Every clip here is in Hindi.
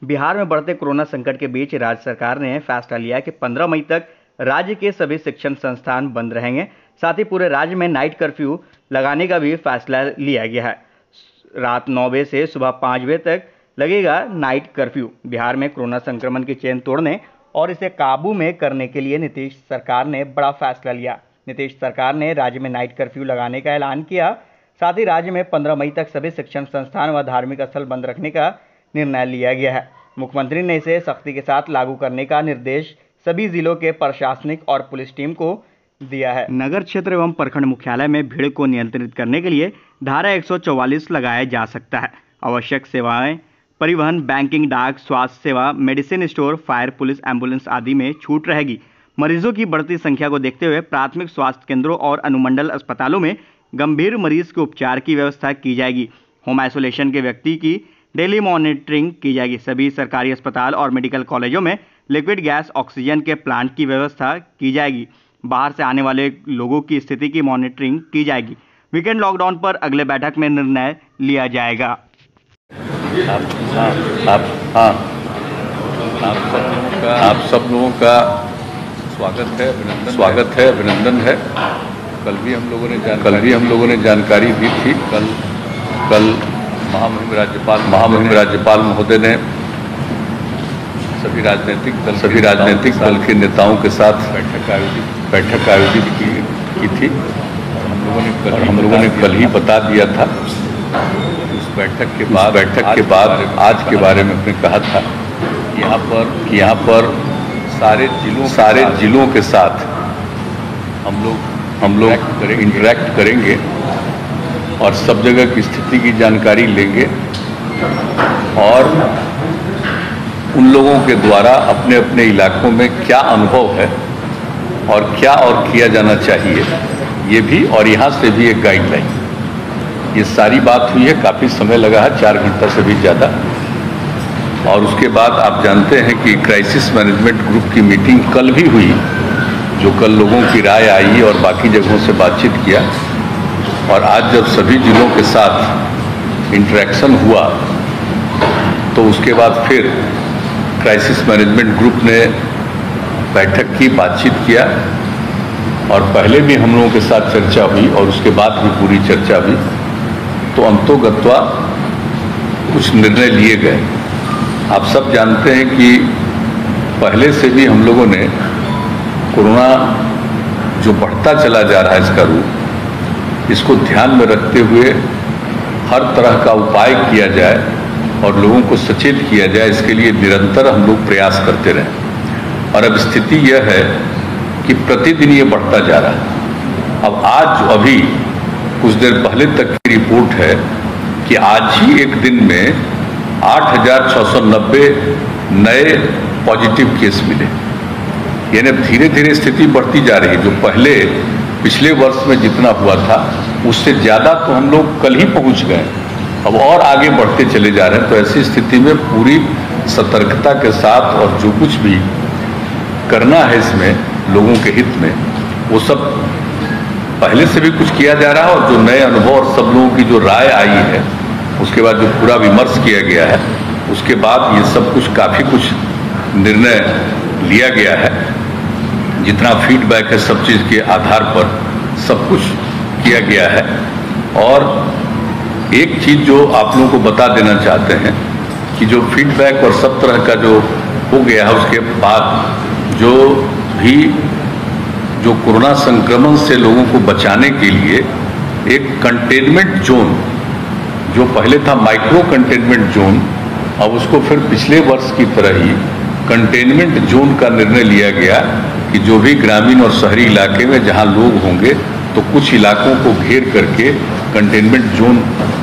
बिहार में बढ़ते कोरोना संकट के बीच राज्य सरकार ने फैसला लिया कि 15 मई तक राज्य के सभी शिक्षण संस्थान बंद रहेंगे। साथ ही पूरे राज्य में नाइट कर्फ्यू लगाने का भी फैसला लिया गया है। रात 9 बजे से सुबह 5 बजे तक लगेगा नाइट कर्फ्यू। बिहार में कोरोना संक्रमण की चेन तोड़ने और इसे काबू में करने के लिए नीतीश सरकार ने बड़ा फैसला लिया। नीतीश सरकार ने राज्य में नाइट कर्फ्यू लगाने का ऐलान किया। साथ ही राज्य में 15 मई तक सभी शिक्षण संस्थान व धार्मिक स्थल बंद रखने का निर्णय लिया गया है। मुख्यमंत्री ने इसे सख्ती के साथ लागू करने का निर्देश सभी जिलों के प्रशासनिक और पुलिस टीम को दिया है। नगर क्षेत्र एवं प्रखंड मुख्यालय में भीड़ को नियंत्रित करने के लिए धारा 144 लगाया जा सकता है। आवश्यक सेवाएं, परिवहन, बैंकिंग, डाक, स्वास्थ्य सेवा, medicine store, fire, police, ambulance आदि में छूट रहेगी। मरीजों की बढ़ती संख्या को देखते हुए प्राथमिक स्वास्थ्य केंद्रों और अनुमंडल अस्पतालों में गंभीर मरीज के उपचार की व्यवस्था की जाएगी। होम आइसोलेशन के व्यक्ति की डेली मॉनिटरिंग की जाएगी। सभी सरकारी अस्पताल और मेडिकल कॉलेजों में लिक्विड गैस ऑक्सीजन के प्लांट की व्यवस्था की जाएगी। बाहर से आने वाले लोगों की स्थिति की मॉनिटरिंग की जाएगी। वीकेंड लॉकडाउन पर अगले बैठक में निर्णय लिया जाएगा। आप सब लोगों का स्वागत है, अभिनंदन है। कल भी हम लोगों ने जानकारी दी थी। कल महामहिम राज्यपाल महोदय ने सभी राजनीतिक दल के नेताओं के साथ बैठक आयोजित की थी। हम लोगों ने कल ही बता दिया था। उस बैठक के बाद आज के बारे में हमने कहा था कि यहाँ पर सारे जिलों के साथ हम लोग इंटरेक्ट करेंगे और सब जगह की स्थिति की जानकारी लेंगे और उन लोगों के द्वारा अपने अपने इलाकों में क्या अनुभव है और क्या और किया जाना चाहिए, ये भी, और यहाँ से भी एक गाइडलाइन। ये सारी बात हुई है। काफ़ी समय लगा है, 4 घंटा से भी ज़्यादा। और उसके बाद आप जानते हैं कि क्राइसिस मैनेजमेंट ग्रुप की मीटिंग कल भी हुई, जो कल लोगों की राय आई और बाकी जगहों से बातचीत किया। और आज जब सभी जिलों के साथ इंटरेक्शन हुआ तो उसके बाद फिर क्राइसिस मैनेजमेंट ग्रुप ने बैठक की, बातचीत किया और पहले भी हम लोगों के साथ चर्चा हुई और उसके बाद भी पूरी चर्चा हुई। तो अंतोगत्वा कुछ निर्णय लिए गए। आप सब जानते हैं कि पहले से भी हम लोगों ने कोरोना जो बढ़ता चला जा रहा है इसका रूप, इसको ध्यान में रखते हुए हर तरह का उपाय किया जाए और लोगों को सचेत किया जाए, इसके लिए निरंतर हम लोग प्रयास करते रहें। और अब स्थिति यह है कि प्रतिदिन ये बढ़ता जा रहा है। अब आज अभी कुछ देर पहले तक की रिपोर्ट है कि आज ही एक दिन में 8,690 नए पॉजिटिव केस मिले। यानी धीरे धीरे स्थिति बढ़ती जा रही है। जो पहले पिछले वर्ष में जितना हुआ था उससे ज़्यादा तो हम लोग कल ही पहुंच गए, अब और आगे बढ़ते चले जा रहे हैं। तो ऐसी स्थिति में पूरी सतर्कता के साथ और जो कुछ भी करना है इसमें लोगों के हित में, वो सब पहले से भी कुछ किया जा रहा है। और जो नए अनुभव और सब लोगों की जो राय आई है, उसके बाद जो पूरा विमर्श किया गया है, उसके बाद ये सब कुछ काफ़ी कुछ निर्णय लिया गया है। जितना फीडबैक है सब चीज़ के आधार पर सब कुछ किया गया है। और एक चीज़ जो आप लोगों को बता देना चाहते हैं कि जो फीडबैक और सब तरह का जो हो गया है, उसके बाद जो कोरोना संक्रमण से लोगों को बचाने के लिए एक कंटेनमेंट जोन, जो पहले था माइक्रो कंटेनमेंट जोन, अब उसको फिर पिछले वर्ष की तरह ही कंटेनमेंट जोन का निर्णय लिया गया कि जो भी ग्रामीण और शहरी इलाके में जहां लोग होंगे तो कुछ इलाकों को घेर करके कंटेनमेंट जोन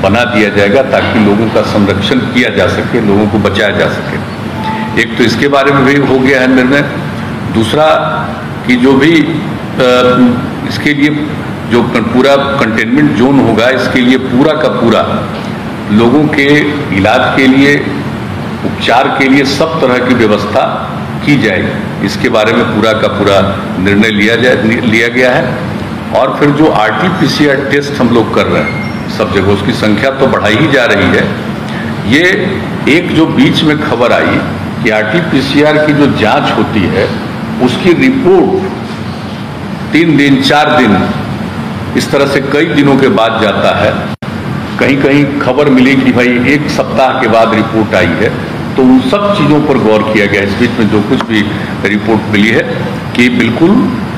बना दिया जाएगा ताकि लोगों का संरक्षण किया जा सके, लोगों को बचाया जा सके। एक तो इसके बारे में भी हो गया है निर्णय। दूसरा कि जो भी इसके लिए जो पूरा कंटेनमेंट जोन होगा, इसके लिए पूरा का पूरा लोगों के इलाज के लिए, उपचार के लिए सब तरह की व्यवस्था की जाएगी। इसके बारे में पूरा का पूरा निर्णय लिया गया है। और फिर जो RT-PCR टेस्ट हम लोग कर रहे हैं सब जगह, उसकी संख्या तो बढ़ाई ही जा रही है। ये एक जो बीच में खबर आई कि RT-PCR की जो जांच होती है उसकी रिपोर्ट 3 दिन 4 दिन इस तरह से कई दिनों के बाद जाता है। कहीं कहीं खबर मिली कि भाई 1 सप्ताह के बाद रिपोर्ट आई है। तो उन सब चीज़ों पर गौर किया गया इस बीच में जो कुछ भी रिपोर्ट मिली है कि बिल्कुल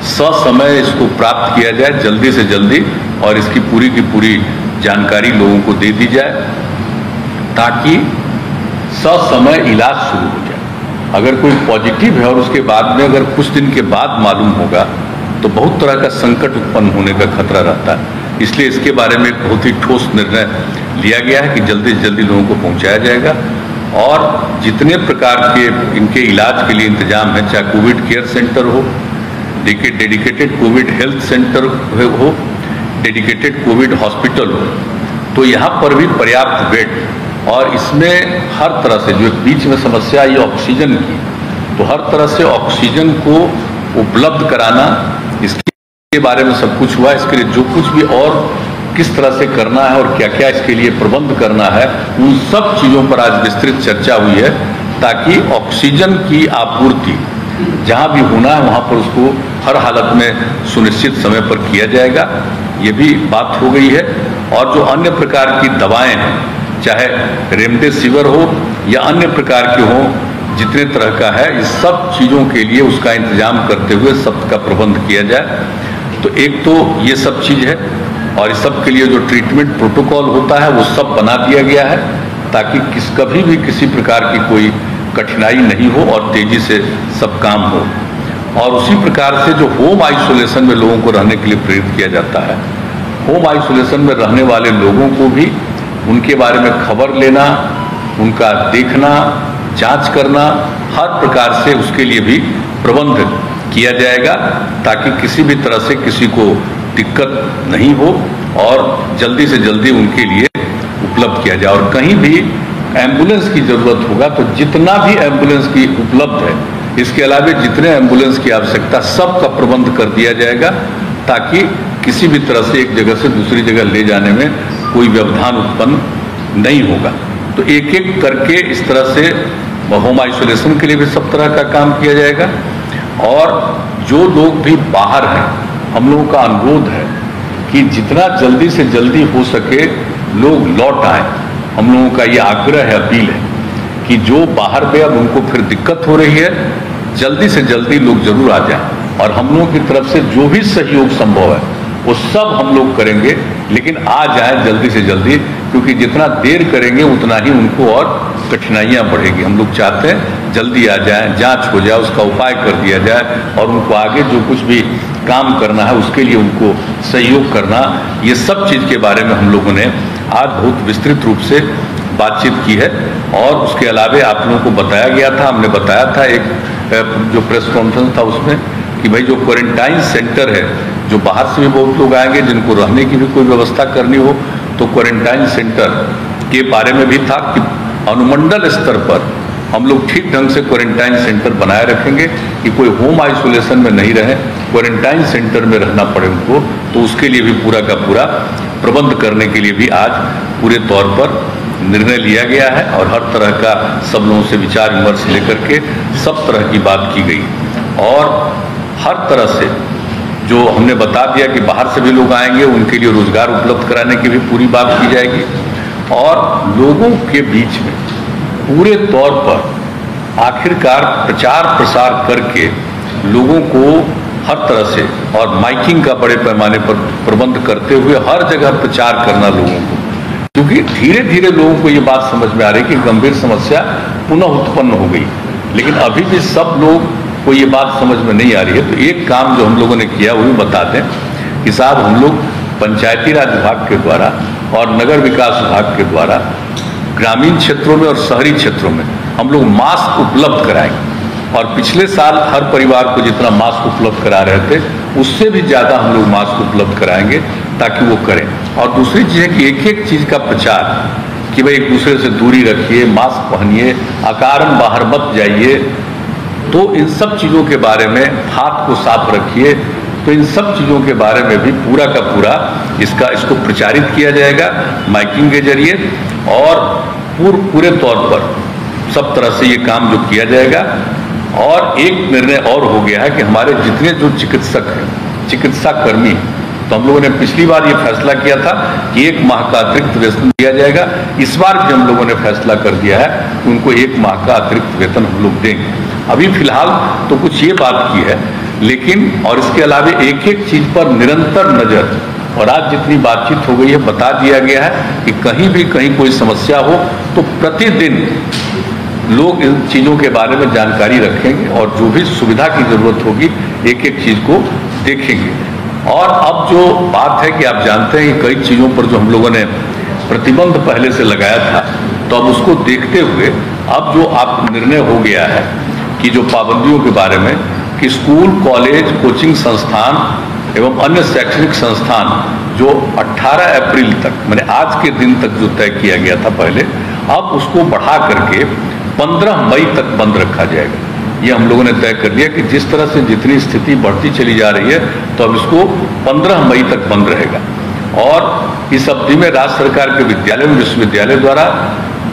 ससमय इसको प्राप्त किया जाए जल्दी से जल्दी, और इसकी पूरी की पूरी जानकारी लोगों को दे दी जाए ताकि ससमय इलाज शुरू हो जाए। अगर कोई पॉजिटिव है और उसके बाद में अगर कुछ दिन के बाद मालूम होगा तो बहुत तरह का संकट उत्पन्न होने का खतरा रहता है। इसलिए इसके बारे में एक बहुत ही ठोस निर्णय लिया गया है कि जल्दी से जल्दी लोगों को पहुंचाया जाएगा, और जितने प्रकार के इनके इलाज के लिए इंतजाम है, चाहे कोविड केयर सेंटर हो, डेडिकेटेड कोविड हेल्थ सेंटर हो, डेडिकेटेड कोविड हॉस्पिटल हो, तो यहाँ पर भी पर्याप्त बेड, और इसमें हर तरह से जो बीच में समस्या आई ऑक्सीजन की, तो हर तरह से ऑक्सीजन को उपलब्ध कराना, इसके बारे में सब कुछ हुआ। इसके लिए जो कुछ भी और किस तरह से करना है और क्या क्या इसके लिए प्रबंध करना है, उन सब चीज़ों पर आज विस्तृत चर्चा हुई है ताकि ऑक्सीजन की आपूर्ति जहाँ भी होना है वहाँ पर उसको हर हालत में सुनिश्चित समय पर किया जाएगा, ये भी बात हो गई है। और जो अन्य प्रकार की दवाएं हैं, चाहे रेमडेसिविर हो या अन्य प्रकार के हों, जितने तरह का है, इस सब चीज़ों के लिए उसका इंतजाम करते हुए सबका प्रबंध किया जाए। तो एक तो ये सब चीज़ है, और इस सब के लिए जो ट्रीटमेंट प्रोटोकॉल होता है वो सब बना दिया गया है ताकि कभी भी किसी प्रकार की कोई कठिनाई नहीं हो और तेजी से सब काम हो। और उसी प्रकार से जो होम आइसोलेशन में लोगों को रहने के लिए प्रेरित किया जाता है, होम आइसोलेशन में रहने वाले लोगों को भी उनके बारे में खबर लेना, उनका देखना, जांच करना, हर प्रकार से उसके लिए भी प्रबंध किया जाएगा ताकि किसी भी तरह से किसी को दिक्कत नहीं हो और जल्दी से जल्दी उनके लिए उपलब्ध किया जाए। और कहीं भी एम्बुलेंस की जरूरत होगा तो जितना भी एम्बुलेंस की उपलब्ध है, इसके अलावा जितने एम्बुलेंस की आवश्यकता, सबका प्रबंध कर दिया जाएगा ताकि किसी भी तरह से एक जगह से दूसरी जगह ले जाने में कोई व्यवधान उत्पन्न नहीं होगा। तो एक एक करके इस तरह से होम आइसोलेशन के लिए भी सब तरह का काम किया जाएगा। और जो लोग भी बाहर हैं, हम लोगों का अनुरोध है कि जितना जल्दी से जल्दी हो सके लोग लौट आए। हम लोगों का ये आग्रह है, अपील है कि जो बाहर में अब उनको फिर दिक्कत हो रही है, जल्दी से जल्दी लोग जरूर आ जाएं। और हम लोगों की तरफ से जो भी सहयोग संभव है वो सब हम लोग करेंगे, लेकिन आ जाए जल्दी से जल्दी, क्योंकि जितना देर करेंगे उतना ही उनको और कठिनाइयाँ बढ़ेगी। हम लोग चाहते हैं जल्दी आ जाए, जांच हो जाए, उसका उपाय कर दिया जाए और उनको आगे जो कुछ भी काम करना है उसके लिए उनको सहयोग करना। ये सब चीज़ के बारे में हम लोगों ने आज बहुत विस्तृत रूप से बातचीत की है। और उसके अलावा आप लोगों को बताया गया था, हमने बताया था एक जो प्रेस कॉन्फ्रेंस था उसमें कि भाई जो क्वारंटाइन सेंटर है, जो बाहर से भी बहुत लोग आएंगे जिनको रहने की भी कोई व्यवस्था करनी हो, तो क्वारंटाइन सेंटर के बारे में भी था कि अनुमंडल स्तर पर हम लोग ठीक ढंग से क्वारंटाइन सेंटर बनाए रखेंगे कि कोई होम आइसोलेशन में नहीं रहे, क्वारंटाइन सेंटर में रहना पड़े उनको। तो उसके लिए भी पूरा का पूरा प्रबंध करने के लिए भी आज पूरे तौर पर निर्णय लिया गया है और हर तरह का सब लोगों से विचार विमर्श लेकर के सब तरह की बात की गई। और हर तरह से जो हमने बता दिया कि बाहर से भी लोग आएंगे, उनके लिए रोजगार उपलब्ध कराने की भी पूरी बात की जाएगी। और लोगों के बीच में पूरे तौर पर आखिरकार प्रचार प्रसार करके लोगों को हर तरह से और माइकिंग का बड़े पैमाने पर प्रबंध करते हुए हर जगह प्रचार करना लोगों को, क्योंकि धीरे धीरे लोगों को ये बात समझ में आ रही कि गंभीर समस्या पुनः उत्पन्न हो गई, लेकिन अभी भी सब लोग को ये बात समझ में नहीं आ रही है। तो एक काम जो हम लोगों ने किया वो भी बता दें कि साहब हम लोग पंचायती राज विभाग के द्वारा और नगर विकास विभाग के द्वारा ग्रामीण क्षेत्रों में और शहरी क्षेत्रों में हम लोग मास्क उपलब्ध कराएंगे। और पिछले साल हर परिवार को जितना मास्क उपलब्ध करा रहे थे उससे भी ज़्यादा हम लोग मास्क उपलब्ध कराएंगे ताकि वो करें। और दूसरी चीज़ है कि एक एक चीज़ का प्रचार कि भाई एक दूसरे से दूरी रखिए, मास्क पहनिए, अकारण बाहर मत जाइए, तो इन सब चीज़ों के बारे में, हाथ को साफ रखिए, तो इन सब चीज़ों के बारे में भी पूरा का पूरा इसको प्रचारित किया जाएगा माइकिंग के जरिए। और पूरे तौर पर सब तरह से ये काम जो किया जाएगा। और एक निर्णय और हो गया है कि हमारे जितने जो चिकित्सक हैं, चिकित्सा कर्मी, तो हम लोगों ने पिछली बार ये फैसला किया था कि 1 माह का अतिरिक्त वेतन दिया जाएगा। इस बार भी हम लोगों ने फैसला कर दिया है कि उनको 1 माह का अतिरिक्त वेतन हम लोग देंगे। अभी फिलहाल तो कुछ ये बात की है, लेकिन और इसके अलावा एक एक चीज पर निरंतर नजर, और आज जितनी बातचीत हो गई है बता दिया गया है कि कहीं कोई समस्या हो तो प्रतिदिन लोग इन चीज़ों के बारे में जानकारी रखेंगे और जो भी सुविधा की जरूरत होगी एक एक चीज़ को देखेंगे। और अब जो बात है कि आप जानते हैं कि कई चीज़ों पर जो हम लोगों ने प्रतिबंध पहले से लगाया था, तो अब उसको देखते हुए अब जो आप निर्णय हो गया है कि जो पाबंदियों के बारे में कि स्कूल, कॉलेज, कोचिंग संस्थान एवं अन्य शैक्षणिक संस्थान जो 18 अप्रैल तक, मैंने आज के दिन तक जो तय किया गया था पहले, अब उसको बढ़ा करके 15 मई तक बंद रखा जाएगा। ये हम लोगों ने तय कर लिया कि जिस तरह से जितनी स्थिति बढ़ती चली जा रही है तो अब इसको 15 मई तक बंद रहेगा। और इस अवधि में राज्य सरकार के विद्यालय एवं विश्वविद्यालय द्वारा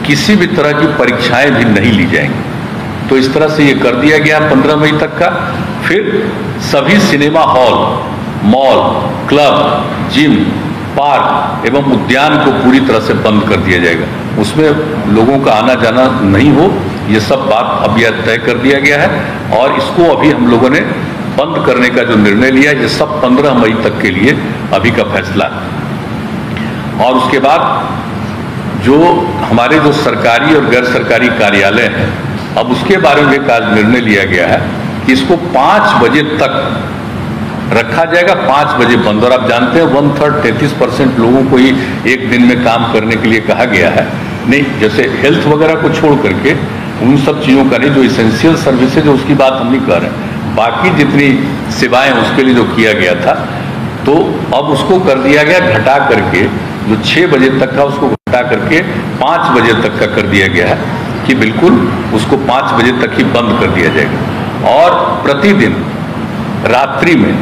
किसी भी तरह की परीक्षाएं भी नहीं ली जाएंगी। तो इस तरह से ये कर दिया गया 15 मई तक का। फिर सभी cinema hall, mall, club, gym, park एवं उद्यान को पूरी तरह से बंद कर दिया जाएगा। उसमें लोगों का आना जाना नहीं हो, ये सब बात अब यह तय कर दिया गया है। और इसको अभी हम लोगों ने बंद करने का जो निर्णय लिया, ये सब 15 मई तक के लिए अभी का फैसला है। और उसके बाद जो हमारे जो सरकारी और गैर सरकारी कार्यालय हैं, अब उसके बारे में एक आज निर्णय लिया गया है कि इसको 5 बजे तक रखा जाएगा, 5 बजे बंद। और आप जानते हैं 1/3 33% लोगों को ही एक दिन में काम करने के लिए कहा गया है। नहीं, जैसे हेल्थ वगैरह को छोड़ करके उन सब चीज़ों का नहीं, जो इसेंशियल सर्विसेज है उसकी बात हम नहीं कर रहे हैं, बाकी जितनी सेवाएं उसके लिए जो किया गया था, तो अब उसको कर दिया गया घटा करके, जो 6 बजे तक था उसको घटा करके 5 बजे तक का कर दिया गया है कि बिल्कुल उसको 5 बजे तक ही बंद कर दिया जाएगा। और प्रतिदिन रात्रि में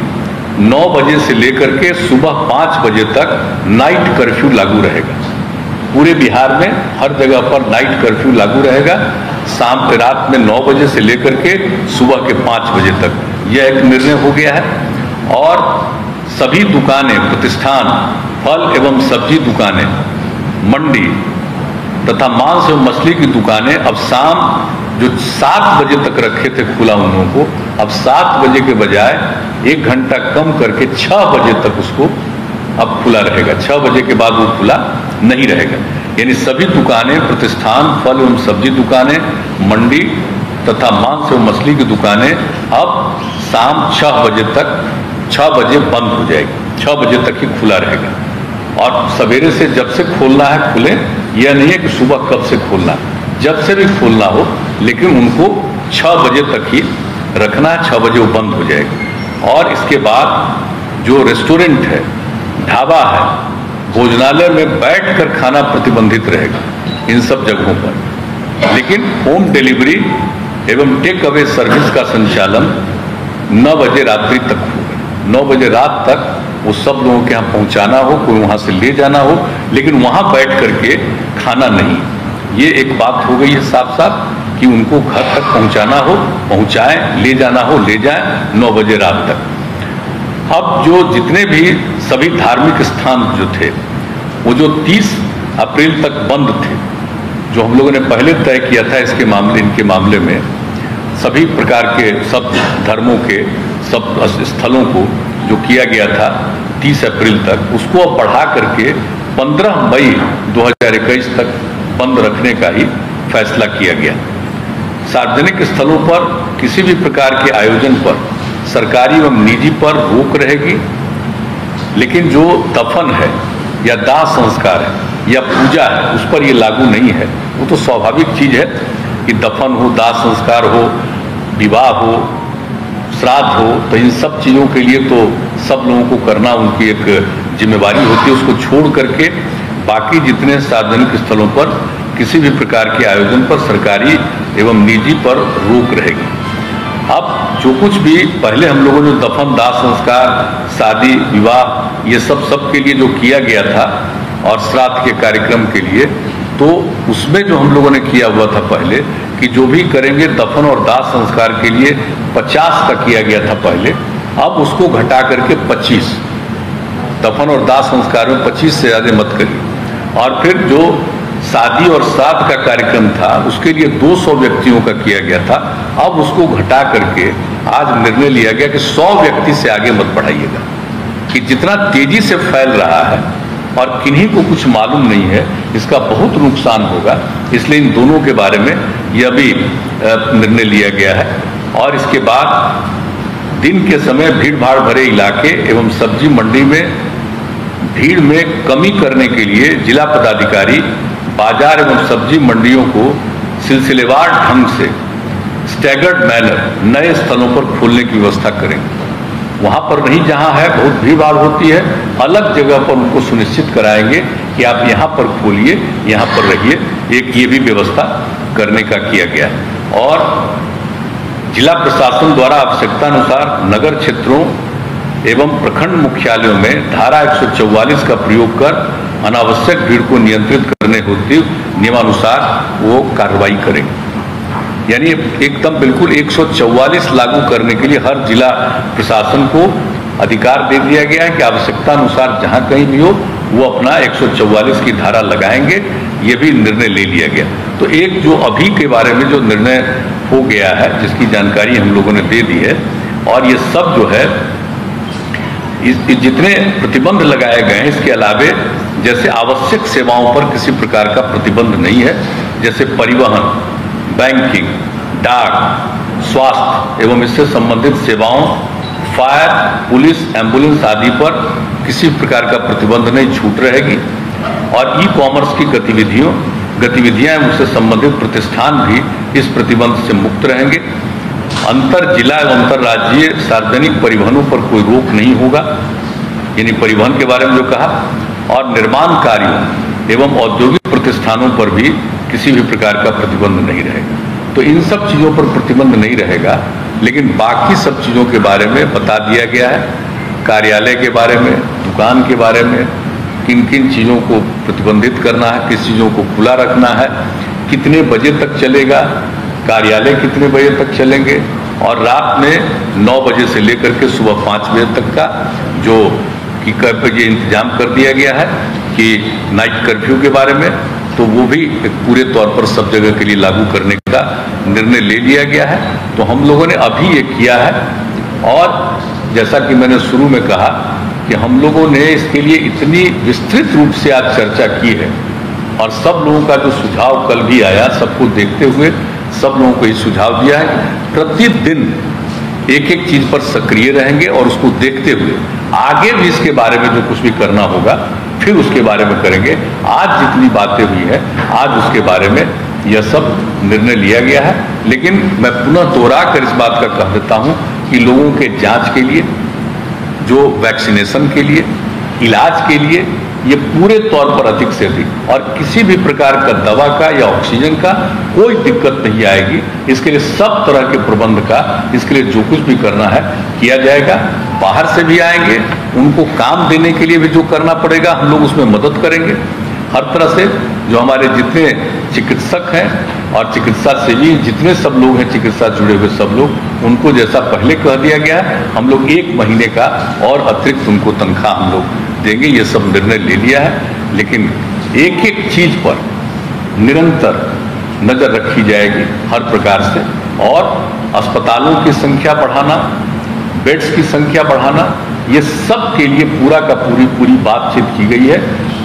9 बजे से लेकर के सुबह 5 बजे तक नाइट कर्फ्यू लागू रहेगा। पूरे बिहार में हर जगह पर नाइट कर्फ्यू लागू रहेगा, शाम रात में 9 बजे से लेकर के सुबह के 5 बजे तक। यह एक निर्णय हो गया है। और सभी दुकानें, प्रतिष्ठान, फल एवं सब्जी दुकानें, मंडी तथा मांस एवं मछली की दुकानें अब शाम जो 7 बजे तक रखे थे खुला उन लोगों को, अब 7 बजे के बजाय 1 घंटा कम करके 6 बजे तक उसको अब खुला रहेगा। 6 बजे के बाद वो खुला नहीं रहेगा। यानी सभी दुकानें, प्रतिष्ठान, फल एवं सब्जी दुकानें, मंडी तथा मांस एवं मछली की दुकानें अब शाम 6 बजे तक, 6 बजे बंद हो जाएगी, 6 बजे तक ही खुला रहेगा। और सवेरे से जब से खोलना है खुले, यह नहीं है कि सुबह कब से खोलना है, जब से भी खोलना हो, लेकिन उनको 6 बजे तक ही रखना है, 6 बजे वो बंद हो जाएगा। और इसके बाद जो रेस्टोरेंट है, ढाबा है, भोजनालय में बैठकर खाना प्रतिबंधित रहेगा इन सब जगहों पर। लेकिन होम डिलीवरी एवं टेक अवे सर्विस का संचालन 9 बजे रात्रि तक होगा। 9 बजे रात तक वो सब लोगों के यहाँ पहुँचाना हो, कोई वहाँ से ले जाना हो, लेकिन वहाँ बैठ करके खाना नहीं। ये एक बात हो गई है साफ साफ कि उनको घर तक पहुँचाना हो पहुँचाएं, ले जाना हो ले जाएं 9 बजे रात तक। अब जो जितने भी सभी धार्मिक स्थान जो थे, वो जो 30 अप्रैल तक बंद थे, जो हम लोगों ने पहले तय किया था इसके मामले, इनके मामले में सभी प्रकार के सब धर्मों के सब स्थलों को जो किया गया था 30 अप्रैल तक, उसको अब बढ़ा करके 15 मई 2021 तक बंद रखने का ही फैसला किया गया। सार्वजनिक स्थलों पर किसी भी प्रकार के आयोजन पर सरकारी एवं निजी पर रोक रहेगी, लेकिन जो दफन है या दाह संस्कार है या पूजा है उस पर ये लागू नहीं है। वो तो स्वाभाविक चीज है कि दफन हो, दाह संस्कार हो, विवाह हो, श्राद्ध हो, तो इन सब चीज़ों के लिए तो सब लोगों को करना उनकी एक जिम्मेवारी होती है। उसको छोड़ करके बाकी जितने सार्वजनिक स्थलों पर किसी भी प्रकार के आयोजन पर सरकारी एवं निजी पर रोक रहेगी। अब जो कुछ भी पहले हम लोगों ने दफन, दाह संस्कार, शादी, विवाह, ये सब के लिए जो किया गया था और श्राद्ध के कार्यक्रम के लिए, तो उसमें जो हम लोगों ने किया हुआ था पहले कि जो भी करेंगे दफन और दाह संस्कार के लिए 50 का किया गया था पहले, अब उसको घटा करके 25, दफन और दाह संस्कार में 25 से ज़्यादा मत करिए। और फिर जो शादी और श्राद्ध का कार्यक्रम था उसके लिए 200 व्यक्तियों का किया गया था, अब उसको घटा करके आज निर्णय लिया गया कि 100 व्यक्ति से आगे मत बढ़ाइएगा। कि जितना तेजी से फैल रहा है और किन्हीं को कुछ मालूम नहीं है, इसका बहुत नुकसान होगा, इसलिए इन दोनों के बारे में यह भी निर्णय लिया गया है। और इसके बाद दिन के समय भीड़ भाड़ भरे इलाके एवं सब्जी मंडी में भीड़ में कमी करने के लिए जिला पदाधिकारी बाजार एवं सब्जी मंडियों को सिलसिलेवार ढंग से स्टैगर्ड मैनर नए स्थलों पर खोलने की व्यवस्था करेंगे। वहाँ पर नहीं जहाँ है बहुत भीड़ भाड़ होती है, अलग जगह पर उनको सुनिश्चित कराएंगे कि आप यहाँ पर खोलिए, यहाँ पर रहिए। एक ये भी व्यवस्था करने का किया गया है। और जिला प्रशासन द्वारा आवश्यकतानुसार नगर क्षेत्रों एवं प्रखंड मुख्यालयों में धारा 144 का प्रयोग कर अनावश्यक भीड़ को नियंत्रित करने होती नियमानुसार वो कार्रवाई करेंगे। यानी एकदम बिल्कुल 144 लागू करने के लिए हर जिला प्रशासन को अधिकार दे दिया गया है कि आवश्यकता अनुसार जहां कहीं भी हो वो अपना 144 की धारा लगाएंगे। ये भी निर्णय ले लिया गया। तो एक जो अभी के बारे में जो निर्णय हो गया है जिसकी जानकारी हम लोगों ने दे दी है, और ये सब जो है जितने प्रतिबंध लगाए गए हैं इसके अलावे जैसे आवश्यक सेवाओं पर किसी प्रकार का प्रतिबंध नहीं है, जैसे परिवहन, बैंकिंग, डाक, स्वास्थ्य एवं इससे संबंधित सेवाओं, फायर, पुलिस, एम्बुलेंस आदि पर किसी प्रकार का प्रतिबंध नहीं, छूट रहेगी। और ई कॉमर्स की गतिविधियां एवं उससे संबंधित प्रतिष्ठान भी इस प्रतिबंध से मुक्त रहेंगे। अंतर जिला एवं अंतर्राज्यीय सार्वजनिक परिवहनों पर कोई रोक नहीं होगा, यानी परिवहन के बारे में जो कहा, और निर्माण कार्यों एवं औद्योगिक प्रतिष्ठानों पर भी किसी भी प्रकार का प्रतिबंध नहीं रहेगा। तो इन सब चीज़ों पर प्रतिबंध नहीं रहेगा, लेकिन बाकी सब चीज़ों के बारे में बता दिया गया है। कार्यालय के बारे में, दुकान के बारे में, किन किन चीज़ों को प्रतिबंधित करना है, किस चीज़ों को खुला रखना है, कितने बजे तक चलेगा, कार्यालय कितने बजे तक चलेंगे, और रात में 9 बजे से लेकर के सुबह 5 बजे तक का जो कि ये इंतजाम कर दिया गया है कि नाइट कर्फ्यू के बारे में, तो वो भी पूरे तौर पर सब जगह के लिए लागू करने का निर्णय ले लिया गया है। तो हम लोगों ने अभी ये किया है, और जैसा कि मैंने शुरू में कहा कि हम लोगों ने इसके लिए इतनी विस्तृत रूप से आज चर्चा की है, और सब लोगों का जो सुझाव कल भी आया, सबको देखते हुए सब लोगों को ये सुझाव दिया है प्रतिदिन एक एक चीज पर सक्रिय रहेंगे, और उसको देखते हुए आगे भी इसके बारे में जो कुछ भी करना होगा फिर उसके बारे में करेंगे। आज जितनी बातें हुई है आज उसके बारे में यह सब निर्णय लिया गया है। लेकिन मैं पुनः दोहरा कर इस बात का कह देता हूं कि लोगों के जांच के लिए, जो वैक्सीनेशन के लिए, इलाज के लिए ये पूरे तौर पर अधिक से अधिक, और किसी भी प्रकार का दवा का या ऑक्सीजन का कोई दिक्कत नहीं आएगी। इसके लिए सब तरह के प्रबंध का, इसके लिए जो कुछ भी करना है किया जाएगा। बाहर से भी आएंगे, उनको काम देने के लिए भी जो करना पड़ेगा हम लोग उसमें मदद करेंगे हर तरह से। जो हमारे जितने चिकित्सक हैं और चिकित्सा सेवी जितने सब लोग हैं, चिकित्सा जुड़े हुए सब लोग, उनको जैसा पहले कह दिया गया है, हम लोग 1 महीने का और अतिरिक्त उनको तनख्वाह हम लोग देंगे। ये सब निर्णय ले लिया है, लेकिन एक एक चीज पर निरंतर नजर रखी जाएगी हर प्रकार से। और अस्पतालों की संख्या बढ़ाना, बेड्स की संख्या बढ़ाना, ये सब के लिए पूरा का पूरी बातचीत की गई है,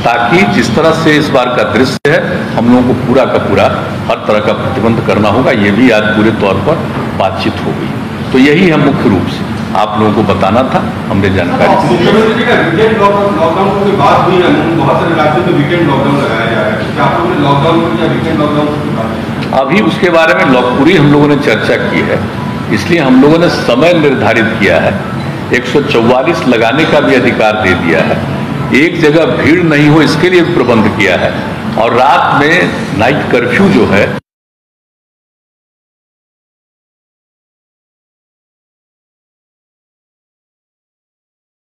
ताकि जिस तरह से इस बार का दृश्य है हम लोगों को पूरा का पूरा हर तरह का प्रतिबंध करना होगा। ये भी आज पूरे तौर पर बातचीत हो गई। तो यही है मुख्य रूप से आप लोगों को बताना था, हमने जानकारी दी। वीकेंड लॉकडाउन के बाद भी बहुत सारे राज्यों में वीकेंड लॉकडाउन लगाया जा रहा है, क्या आप लोगों ने लॉकडाउन या वीकेंड लॉकडाउन अभी उसके बारे में पूरी हम लोगों ने चर्चा की है, इसलिए हम लोगों ने समय निर्धारित किया है। 144 लगाने का भी अधिकार दे दिया है, एक जगह भीड़ नहीं हो इसके लिए प्रबंध किया है, और रात में नाइट कर्फ्यू जो है